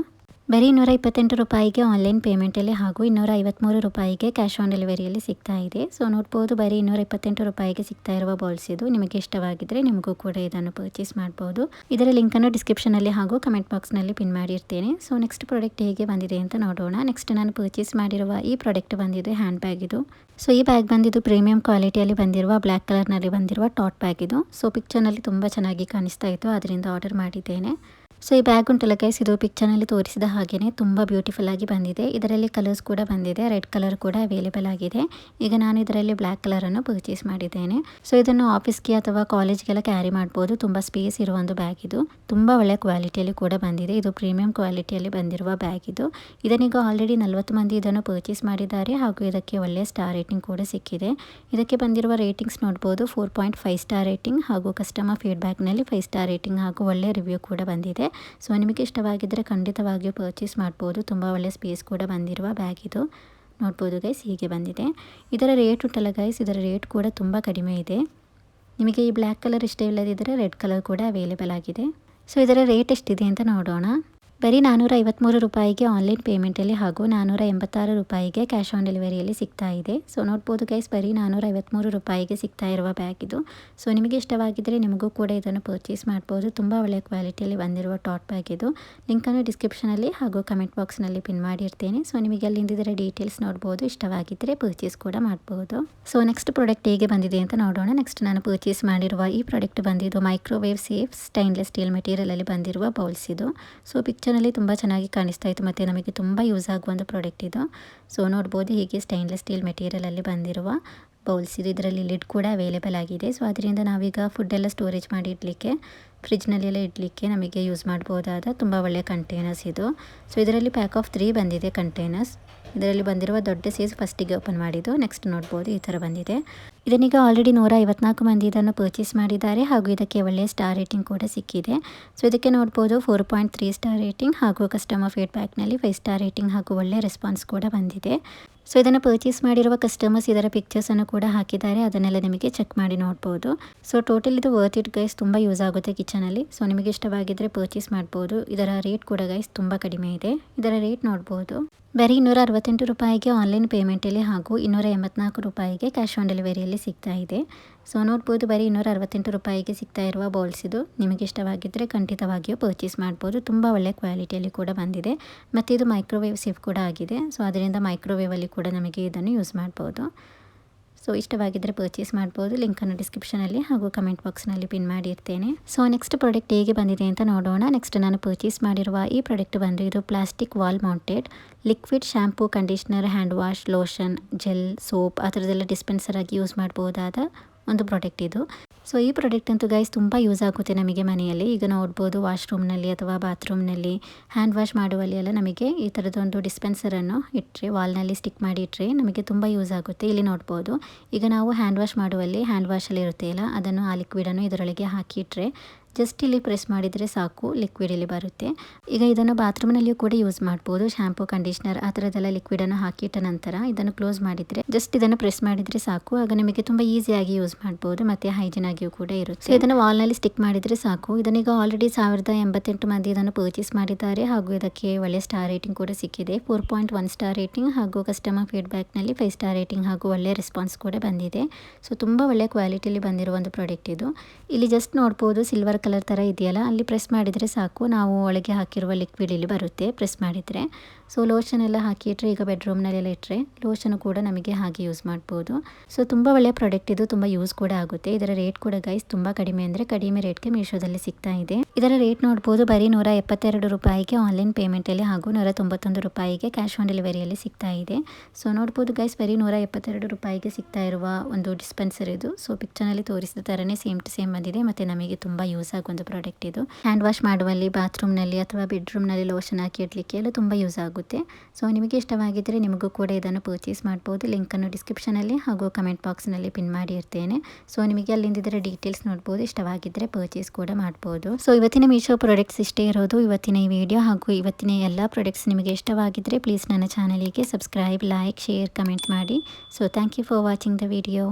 ಬರೀ 228 ರೂಪಾಯಿಗೆ ಆನ್ಲೈನ್ ಪೇಮೆಂಟಲ್ಲಿ ಹಾಗೂ 253 ರೂಪಾಯಿಗೆ ಕ್ಯಾಶ್ ಆನ್ ಡೆಲಿವರಿಯಲ್ಲಿ ಸಿಗ್ತಾ ಇದೆ. ಸೊ ನೋಡ್ಬೋದು, ಬರೀ 228 ರೂಪಾಯಿಗೆ ಸಿಗ್ತಾ ಇರುವ ಬೌಲ್ಸ್ ಇದು. ನಿಮಗೆ ಇಷ್ಟವಾಗಿದ್ದರೆ ನಿಮಗೂ ಕೂಡ ಇದನ್ನು ಪರ್ಚೇಸ್ ಮಾಡ್ಬೋದು. ಇದರ ಲಿಂಕನ್ನು ಡಿಸ್ಕ್ರಿಪ್ಷನಲ್ಲಿ ಹಾಗೂ ಕಮೆಂಟ್ ಬಾಕ್ಸ್ನಲ್ಲಿ ಪಿನ್ ಮಾಡಿರ್ತೇನೆ. ಸೊ ನೆಕ್ಸ್ಟ್ ಪ್ರಾಡಕ್ಟ್ ಹೇಗೆ ಬಂದಿದೆ ಅಂತ ನೋಡೋಣ. ನೆಕ್ಸ್ಟ್ ನಾನು ಪರ್ಚೇಸ್ ಮಾಡಿರುವ ಈ ಪ್ರಾಡಕ್ಟ್ ಬಂದಿದೆ ಹ್ಯಾಂಡ್ ಬ್ಯಾಗ್ ಇದು. ಸೊ ಈ ಬ್ಯಾಗ್ ಬಂದಿದ್ದು ಪ್ರೀಮಿಯಂ ಕ್ವಾಲಿಟಿಯಲ್ಲಿ ಬಂದಿರುವ ಬ್ಲ್ಯಾಕ್ ಕಲರ್ನಲ್ಲಿ ಬಂದಿರುವ ಟಾಟ್ ಬ್ಯಾಗ್ ಇದು. ಸೊ ಪಿಕ್ಚರ್ನಲ್ಲಿ ತುಂಬ ಚೆನ್ನಾಗಿ ಕಾಣಿಸ್ತಾ ಇತ್ತು, ಅದರಿಂದ ಆರ್ಡರ್ ಮಾಡಿದ್ದೇನೆ. ಸೊ ಈ ಬ್ಯಾಗ್ ಉಂಟಲ್ಲ ಗೈಸ್, ಇದು ಪಿಕ್ಚರ್ನಲ್ಲಿ ತೋರಿಸಿದ ಹಾಗೆಯೇ ತುಂಬ ಬ್ಯೂಟಿಫುಲ್ ಆಗಿ ಬಂದಿದೆ. ಇದರಲ್ಲಿ ಕಲರ್ಸ್ ಕೂಡ ಬಂದಿದೆ, ರೆಡ್ ಕಲರ್ ಕೂಡ ಅವೈಲೇಬಲ್ ಆಗಿದೆ. ಈಗ ನಾನು ಇದರಲ್ಲಿ ಬ್ಲ್ಯಾಕ್ ಕಲರನ್ನು ಪರ್ಚೇಸ್ ಮಾಡಿದ್ದೇನೆ. ಸೊ ಇದನ್ನು ಆಫೀಸ್ಗೆ ಅಥವಾ ಕಾಲೇಜ್ಗೆಲ್ಲ ಕ್ಯಾರಿ ಮಾಡ್ಬೋದು. ತುಂಬ ಸ್ಪೇಸ್ ಇರುವ ಒಂದು ಬ್ಯಾಗ್ ಇದು. ತುಂಬ ಒಳ್ಳೆಯ ಕ್ವಾಲಿಟಿಯಲ್ಲಿ ಕೂಡ ಬಂದಿದೆ. ಇದು ಪ್ರೀಮಿಯಂ ಕ್ವಾಲಿಟಿಯಲ್ಲಿ ಬಂದಿರುವ ಬ್ಯಾಗ್ ಇದು. ಇದನ್ನೀಗ ಆಲ್ರೆಡಿ 40 ಮಂದಿ ಇದನ್ನು ಪರ್ಚೇಸ್ ಮಾಡಿದ್ದಾರೆ ಹಾಗೂ ಇದಕ್ಕೆ ಒಳ್ಳೆಯ ಸ್ಟಾರ್ ರೇಟಿಂಗ್ ಕೂಡ ಸಿಕ್ಕಿದೆ. ಇದಕ್ಕೆ ಬಂದಿರುವ ರೇಟಿಂಗ್ಸ್ ನೋಡ್ಬೋದು, 4.5 ಸ್ಟಾರ್ ರೇಟಿಂಗ್ ಹಾಗೂ ಕಸ್ಟಮರ್ ಫೀಡ್ಬ್ಯಾಕ್ನಲ್ಲಿ 5 ಸ್ಟಾರ್ ರೇಟಿಂಗ್ ಹಾಗೂ ಒಳ್ಳೆಯ ರಿವ್ಯೂ ಕೂಡ ಬಂದಿದೆ. ಸೊ ನಿಮಗೆ ಇಷ್ಟವಾಗಿದ್ದರೆ ಖಂಡಿತವಾಗಿಯೂ ಪರ್ಚೇಸ್ ಮಾಡ್ಬೋದು. ತುಂಬ ಒಳ್ಳೆಯ ಸ್ಪೇಸ್ ಕೂಡ ಬಂದಿರುವ ಬ್ಯಾಗ್ ಇದು. ನೋಡ್ಬೋದು ಗೈಸ್, ಹೀಗೆ ಬಂದಿದೆ. ಇದರ ರೇಟ್ ಉಂಟಲ್ಲ ಗೈಸ್, ಇದರ ರೇಟ್ ಕೂಡ ತುಂಬ ಕಡಿಮೆ ಇದೆ. ನಿಮಗೆ ಈ ಬ್ಲ್ಯಾಕ್ ಕಲರ್ ಇಷ್ಟ ಇಲ್ಲದಿದ್ದರೆ ರೆಡ್ ಕಲರ್ ಕೂಡ ಅವೈಲೇಬಲ್ ಆಗಿದೆ. ಸೊ ಇದರ ರೇಟ್ ಎಷ್ಟಿದೆ ಅಂತ ನೋಡೋಣ. ಬರೀ 453 ರೂಪಾಯಿಗೆ ಆನ್ಲೈನ್ ಪೇಮೆಂಟಲ್ಲಿ ಹಾಗೂ 486 ರೂಪಾಯಿಗೆ ಕ್ಯಾಶ್ ಆನ್ ಡೆಲಿವರಿಯಲ್ಲಿ ಸಿಗ್ತಾ ಇದೆ. ಸೊ ನೋಡ್ಬೋದು ಗೈಸ್, ಬರೀ 453 ರೂಪಾಯಿಗೆ ಸಿಗ್ತಾ ಇರುವ ಬ್ಯಾಗ್ ಇದು. ಸೊ ನಿಮಗೆ ಇಷ್ಟವಾಗಿದ್ದರೆ ನಿಮಗೂ ಕೂಡ ಇದನ್ನು ಪರ್ಚೇಸ್ ಮಾಡ್ಬೋದು. ತುಂಬ ಒಳ್ಳೆಯ ಕ್ವಾಲಿಟಿಯಲ್ಲಿ ಬಂದಿರುವ ಟಾಟ್ ಬ್ಯಾಗ್ ಇದು. ಲಿಂಕನ್ನು ಡಿಸ್ಕ್ರಿಪ್ಷನಲ್ಲಿ ಹಾಗೂ ಕಮೆಂಟ್ ಬಾಕ್ಸ್ನಲ್ಲಿ ಪಿನ್ ಮಾಡಿರ್ತೇನೆ. ಸೊ ನಿಮಗೆ ಅಲ್ಲಿಂದ ಇದರ ಡೀಟೇಲ್ಸ್ ನೋಡ್ಬೋದು. ಇಷ್ಟವಾಗಿದ್ದರೆ ಪರ್ಚೇಸ್ ಕೂಡ ಮಾಡ್ಬೋದು. ಸೊ ನೆಕ್ಸ್ಟ್ ಪ್ರಾಡಕ್ಟ್ ಹೇಗೆ ಬಂದಿದೆ ಅಂತ ನೋಡೋಣ. ನೆಕ್ಸ್ಟ್ ನಾನು ಪರ್ಚೇಸ್ ಮಾಡಿರುವ ಈ ಪ್ರಾಡಕ್ಟ್ ಬಂದಿದ್ದು ಮೈಕ್ರೋವೇವ್ ಸೇಫ್ ಸ್ಟೈನ್ಲೆಸ್ ಸ್ಟೀಲ್ ಮೆಟೀರಿಯಲಲ್ಲಿ ಬಂದಿರುವ ಬೌಲ್ಸ್ ಇದು. ಸೊ ಪಿಕ್ಚರ್ನಲ್ಲಿ ತುಂಬ ಚೆನ್ನಾಗಿ ಕಾಣಿಸ್ತಾ ಇತ್ತು ಮತ್ತು ನಮಗೆ ತುಂಬ ಯೂಸ್ ಆಗುವ ಒಂದು ಪ್ರಾಡಕ್ಟ್ ಇದು. ಸೊ ನೋಡ್ಬೋದು, ಹೀಗೆ ಸ್ಟೈನ್ಲೆಸ್ ಸ್ಟೀಲ್ ಮೆಟೀರಿಯಲಲ್ಲಿ ಬಂದಿರುವ ಬೌಲ್ಸ್ ಇದು. ಇದರಲ್ಲಿ ಲಿಡ್ ಕೂಡ ಅವೈಲೇಬಲ್ ಆಗಿದೆ. ಸೊ ಅದರಿಂದ ನಾವೀಗ ಫುಡ್ಡೆಲ್ಲ ಸ್ಟೋರೇಜ್ ಮಾಡಿ ಇಡಲಿಕ್ಕೆ, ಫ್ರಿಜ್ನಲ್ಲೆಲ್ಲ ಇಡಲಿಕ್ಕೆ ನಮಗೆ ಯೂಸ್ ಮಾಡ್ಬೋದಾದ ತುಂಬ ಒಳ್ಳೆಯ ಕಂಟೈನರ್ಸ್ ಇದು. ಸೊ ಇದರಲ್ಲಿ ಪ್ಯಾಕ್ ಆಫ್ 3 ಬಂದಿದೆ ಕಂಟೈನರ್ಸ್. ಇದರಲ್ಲಿ ಬಂದಿರುವ ದೊಡ್ಡ ಸೈಜ್ ಫಸ್ಟಿಗೆ ಓಪನ್ ಮಾಡಿದ್ದು. ನೆಕ್ಸ್ಟ್ ನೋಡ್ಬೋದು, ಈ ಥರ ಬಂದಿದೆ. ಇದನ್ನೀಗ ಆಲ್ರೆಡಿ 154 ಮಂದಿ ಇದನ್ನು ಪರ್ಚೇಸ್ ಮಾಡಿದ್ದಾರೆ ಹಾಗೂ ಇದಕ್ಕೆ ಒಳ್ಳೆಯ ಸ್ಟಾರ್ ರೇಟಿಂಗ್ ಕೂಡ ಸಿಕ್ಕಿದೆ. ಸೊ ಇದಕ್ಕೆ ನೋಡ್ಬೋದು 4.3 ಸ್ಟಾರ್ ರೇಟಿಂಗ್ ಹಾಗೂ ಕಸ್ಟಮರ್ ಫೀಡ್ಬ್ಯಾಕ್ನಲ್ಲಿ 5 ಸ್ಟಾರ್ ರೇಟಿಂಗ್ ಹಾಗೂ ಒಳ್ಳೆಯ ರೆಸ್ಪಾನ್ಸ್ ಕೂಡ ಬಂದಿದೆ. ಸೊ ಇದನ್ನು ಪರ್ಚೇಸ್ ಮಾಡಿರುವ ಕಸ್ಟಮರ್ಸ್ ಇದರ ಪಿಕ್ಚರ್ಸನ್ನು ಕೂಡ ಹಾಕಿದ್ದಾರೆ, ಅದನ್ನೆಲ್ಲ ನಿಮಗೆ ಚೆಕ್ ಮಾಡಿ ನೋಡ್ಬೋದು. ಸೊ ಟೋಟಲ್ ಇದು ವರ್ತ್ ಇಟ್ ಗೈಸ್, ತುಂಬ ಯೂಸ್ ಆಗುತ್ತೆ ಕಿಚನಲ್ಲಿ. ಸೊ ನಿಮಗೆ ಇಷ್ಟವಾಗಿದ್ದರೆ ಪರ್ಚೇಸ್ ಮಾಡ್ಬೋದು. ಇದರ ರೇಟ್ ಕೂಡ ಗೈಸ್ ತುಂಬ ಕಡಿಮೆ ಇದೆ. ಇದರ ರೇಟ್ ನೋಡ್ಬೋದು, ಬರೀ 268 ರೂಪಾಯಿಗೆ ಆನ್ಲೈನ್ ಪೇಮೆಂಟಲ್ಲಿ ಹಾಗೂ 284 ರೂಪಾಯಿಗೆ ಕ್ಯಾಶ್ ಆನ್ ಡೆಲಿವರಿಯಲ್ಲಿ ಸಿಗ್ತಾ ಇದೆ. ಸೊ ನೋಡ್ಬೋದು, ಬರೀ 268 ರೂಪಾಯಿಗೆ ಸಿಗ್ತಾ ಇರುವ ಬೌಲ್ಸ್ ಇದು. ನಿಮಗೆ ಇಷ್ಟವಾಗಿದ್ದರೆ ಖಂಡಿತವಾಗಿಯೂ ಪರ್ಚೇಸ್ ಮಾಡ್ಬೋದು. ತುಂಬ ಒಳ್ಳೆಯ ಕ್ವಾಲಿಟಿಯಲ್ಲಿ ಕೂಡ ಬಂದಿದೆ ಮತ್ತು ಇದು ಮೈಕ್ರೋವೇವ್ ಸೇಫ್ ಕೂಡ ಆಗಿದೆ. ಸೊ ಅದರಿಂದ ಮೈಕ್ರೋವೇವಲ್ಲಿ ಕೂಡ ನಮಗೆ ಇದನ್ನು ಯೂಸ್ ಮಾಡ್ಬೋದು. ಸೊ ಇಷ್ಟವಾಗಿದ್ದರೆ ಪರ್ಚೇಸ್ ಮಾಡ್ಬೋದು. ಲಿಂಕನ್ನು ಡಿಸ್ಕ್ರಿಪ್ಷನಲ್ಲಿ ಹಾಗೂ ಕಮೆಂಟ್ ಬಾಕ್ಸ್ನಲ್ಲಿ ಪಿನ್ ಮಾಡಿರ್ತೇನೆ. ಸೊ ನೆಕ್ಸ್ಟ್ ಪ್ರಾಡಕ್ಟ್ ಹೇಗೆ ಬಂದಿದೆ ಅಂತ ನೋಡೋಣ. ನೆಕ್ಸ್ಟ್ ನಾನು ಪರ್ಚೇಸ್ ಮಾಡಿರುವ ಈ ಪ್ರಾಡಕ್ಟ್ ಬಂದು ಇದು plastic wall mounted liquid shampoo, conditioner, hand wash, lotion, gel, soap ಆ ಥರದ್ದೆಲ್ಲ ಡಿಸ್ಪೆನ್ಸರ್ ಆಗಿ ಯೂಸ್ ಮಾಡ್ಬೋದಾದ ಒಂದು ಪ್ರಾಡಕ್ಟ್ ಇದು. ಸೊ ಈ ಪ್ರಾಡಕ್ಟ್ ಅಂತೂ ಗೈಸ್ ತುಂಬ ಯೂಸ್ ಆಗುತ್ತೆ ನಮಗೆ ಮನೆಯಲ್ಲಿ. ಈಗ ನೋಡ್ಬೋದು, ವಾಶ್ರೂಮ್ನಲ್ಲಿ ಅಥವಾ ಬಾತ್ರೂಮ್ನಲ್ಲಿ ಹ್ಯಾಂಡ್ ವಾಶ್ ಮಾಡುವಲ್ಲಿ ಎಲ್ಲ ನಮಗೆ ಈ ಥರದೊಂದು ಡಿಸ್ಪೆನ್ಸರನ್ನು ಇಟ್ಟರೆ, ವಾಲ್ನಲ್ಲಿ ಸ್ಟಿಕ್ ಮಾಡಿ ಇಟ್ಟರೆ ನಮಗೆ ತುಂಬ ಯೂಸ್ ಆಗುತ್ತೆ. ಇಲ್ಲಿ ನೋಡ್ಬೋದು, ಈಗ ನಾವು ಹ್ಯಾಂಡ್ ವಾಶ್ ಮಾಡುವಲ್ಲಿ ಹ್ಯಾಂಡ್ ವಾಶಲ್ಲಿ ಇರುತ್ತೆ ಅಲ್ಲ, ಅದನ್ನು ಆ ಲಿಕ್ವಿಡನ್ನು ಇದರೊಳಗೆ ಹಾಕಿ ಇಟ್ಟರೆ ಜಸ್ಟ್ ಇಲ್ಲಿ ಪ್ರೆಸ್ ಮಾಡಿದರೆ ಸಾಕು, ಲಿಕ್ವಿಡ್ ಇಲ್ಲಿ ಬರುತ್ತೆ. ಈಗ ಇದನ್ನು ಬಾತ್ರೂಮ್ನಲ್ಲಿಯೂ ಕೂಡ ಯೂಸ್ ಮಾಡ್ಬೋದು. ಶ್ಯಾಂಪೂ, ಕಂಡೀಷ್ನರ್ ಆ ಥರದ್ದೆಲ್ಲ ಲಿಕ್ವಿಡನ್ನು ಹಾಕಿಟ್ಟ ನಂತರ ಇದನ್ನು ಕ್ಲೋಸ್ ಮಾಡಿದರೆ ಜಸ್ಟ್ ಇದನ್ನು ಪ್ರೆಸ್ ಮಾಡಿದರೆ ಸಾಕು. ಆಗ ನಿಮಗೆ ತುಂಬ ಈಸಿಯಾಗಿ ಯೂಸ್ ಮಾಡ್ಬೋದು ಮತ್ತು ಹೈಜಿನ್ ಆಗಿಯೂ ಕೂಡ ಇರುತ್ತೆ. ಇದನ್ನು ವಾಲ್ನಲ್ಲಿ ಸ್ಟಿಕ್ ಮಾಡಿದರೆ ಸಾಕು. ಇದನ್ನೀಗ ಆಲ್ರೆಡಿ 1088 ಮಂದಿ ಇದನ್ನು ಪರ್ಚೇಸ್ ಮಾಡಿದ್ದಾರೆ ಹಾಗೂ ಇದಕ್ಕೆ ಒಳ್ಳೆಯ ಸ್ಟಾರ್ ರೇಟಿಂಗ್ ಕೂಡ ಸಿಕ್ಕಿದೆ. 4.1 ಸ್ಟಾರ್ ರೇಟಿಂಗ್ ಹಾಗೂ ಕಸ್ಟಮರ್ ಫೀಡ್ಬ್ಯಾಕ್ನಲ್ಲಿ 5 ಸ್ಟಾರ್ ರೇಟಿಂಗ್ ಹಾಗೂ ಒಳ್ಳೆಯ ರೆಸ್ಪಾನ್ಸ್ ಕೂಡ ಬಂದಿದೆ. ಸೊ ತುಂಬ ಒಳ್ಳೆಯ ಕ್ವಾಲಿಟಿಯಲ್ಲಿ ಬಂದಿರುವ ಒಂದು ಪ್ರಾಡಕ್ಟ್ ಇದು. ಇಲ್ಲಿ ಜಸ್ಟ್ ನೋಡ್ಬೋದು, ಸಿಲ್ವರ್ ಕಲರ್ ಥರ ಇದೆಯಲ್ಲ, ಅಲ್ಲಿ ಪ್ರೆಸ್ ಮಾಡಿದರೆ ಸಾಕು, ನಾವು ಒಳಗೆ ಹಾಕಿರುವ ಲಿಕ್ವಿಡ್ ಇಲ್ಲಿ ಬರುತ್ತೆ ಪ್ರೆಸ್ ಮಾಡಿದರೆ. ಸೊ ಲೋಷನ್ ಎಲ್ಲ ಹಾಕಿಟ್ರೆ, ಈಗ ಬೆಡ್ರೂಮ್ನಲ್ಲೆಲ್ಲ ಇಟ್ಟರೆ ಲೋಷನ್ ಕೂಡ ನಮಗೆ ಹಾಗೆ ಯೂಸ್ ಮಾಡ್ಬೋದು. ಸೊ ತುಂಬ ಒಳ್ಳೆಯ ಪ್ರಾಡಕ್ಟ್ ಇದು, ತುಂಬ ಯೂಸ್ ಕೂಡ ಆಗುತ್ತೆ. ಇದರ ರೇಟ್ ಕೂಡ ಗೈಸ್ ತುಂಬ ಕಡಿಮೆ ಅಂದರೆ ಕಡಿಮೆ ರೇಟ್ಗೆ ಮೀಶೋದಲ್ಲಿ ಸಿಗ್ತಾ ಇದೆ. ಇದರ ರೇಟ್ ನೋಡ್ಬೋದು, ಬರೀ 172 ರೂಪಾಯಿಗೆ ಆನ್ಲೈನ್ ಪೇಮೆಂಟಲ್ಲಿ ಹಾಗೂ 191 ರೂಪಾಯಿಗೆ ಕ್ಯಾಶ್ ಆನ್ ಡೆಲಿವರಿಯಲ್ಲಿ ಸಿಗ್ತಾ ಇದೆ. ಸೊ ನೋಡ್ಬೋದು ಗೈಸ್, ಬರೀ 172 ರೂಪಾಯಿಗೆ ಸಿಗ್ತಾ ಇರುವ ಒಂದು ಡಿಸ್ಪೆನ್ಸರ್ ಇದು. ಸೊ ಪಿಕ್ಚರ್ನಲ್ಲಿ ತೋರಿಸಿದ ಥರನೇ ಸೇಮ್ ಟು ಸೇಮ್ ಬಂದಿದೆ ಮತ್ತು ನಮಗೆ ತುಂಬ ಯೂಸ್ ಆಗುವ ಒಂದು ಪ್ರಾಡಕ್ಟ್ ಇದು. ಹ್ಯಾಂಡ್ ವಾಶ್ ಮಾಡುವಲ್ಲಿ, ಬಾತ್ರೂಮ್ನಲ್ಲಿ ಅಥವಾ ಬೆಡ್ರೂಮ್ನಲ್ಲಿ ಲೋಷನ್ ಹಾಕಿ ಇಡಲಿಕ್ಕೆ ಎಲ್ಲ ತುಂಬ ಯೂಸ್ ಆಗುತ್ತೆ. ಸೊ ನಿಮಗೆ ಇಷ್ಟವಾಗಿದ್ದರೆ ನಿಮಗೂ ಕೂಡ ಇದನ್ನು ಪರ್ಚೇಸ್ ಮಾಡ್ಬೋದು. ಲಿಂಕನ್ನು ಡಿಸ್ಕ್ರಿಪ್ಷನಲ್ಲಿ ಹಾಗೂ ಕಮೆಂಟ್ ಬಾಕ್ಸ್ನಲ್ಲಿ ಪಿನ್ ಮಾಡಿ ಇರ್ತೇನೆ. ಸೊ ನಿಮಗೆ ಅಲ್ಲಿಂದ ಇದರ ಡೀಟೇಲ್ಸ್ ನೋಡ್ಬೋದು. ಇಷ್ಟವಾಗಿದ್ದರೆ ಪರ್ಚೇಸ್ ಕೂಡ ಮಾಡ್ಬೋದು. ಸೊ ಇವತ್ತಿನ ಮೀಶೋ ಪ್ರಾಡಕ್ಟ್ಸ್ ಇಷ್ಟೇ ಇರೋದು ಇವತ್ತಿನ ಈ ವಿಡಿಯೋ. ಹಾಗೂ ಇವತ್ತಿನ ಎಲ್ಲ ಪ್ರಾಡಕ್ಟ್ಸ್ ನಿಮಗೆ ಇಷ್ಟವಾಗಿದ್ದರೆ ಪ್ಲೀಸ್ ನನ್ನ ಚಾನಲಿಗೆ ಸಬ್ಸ್ಕ್ರೈಬ್, ಲೈಕ್, ಶೇರ್, ಕಮೆಂಟ್ ಮಾಡಿ. So thank you for watching the video.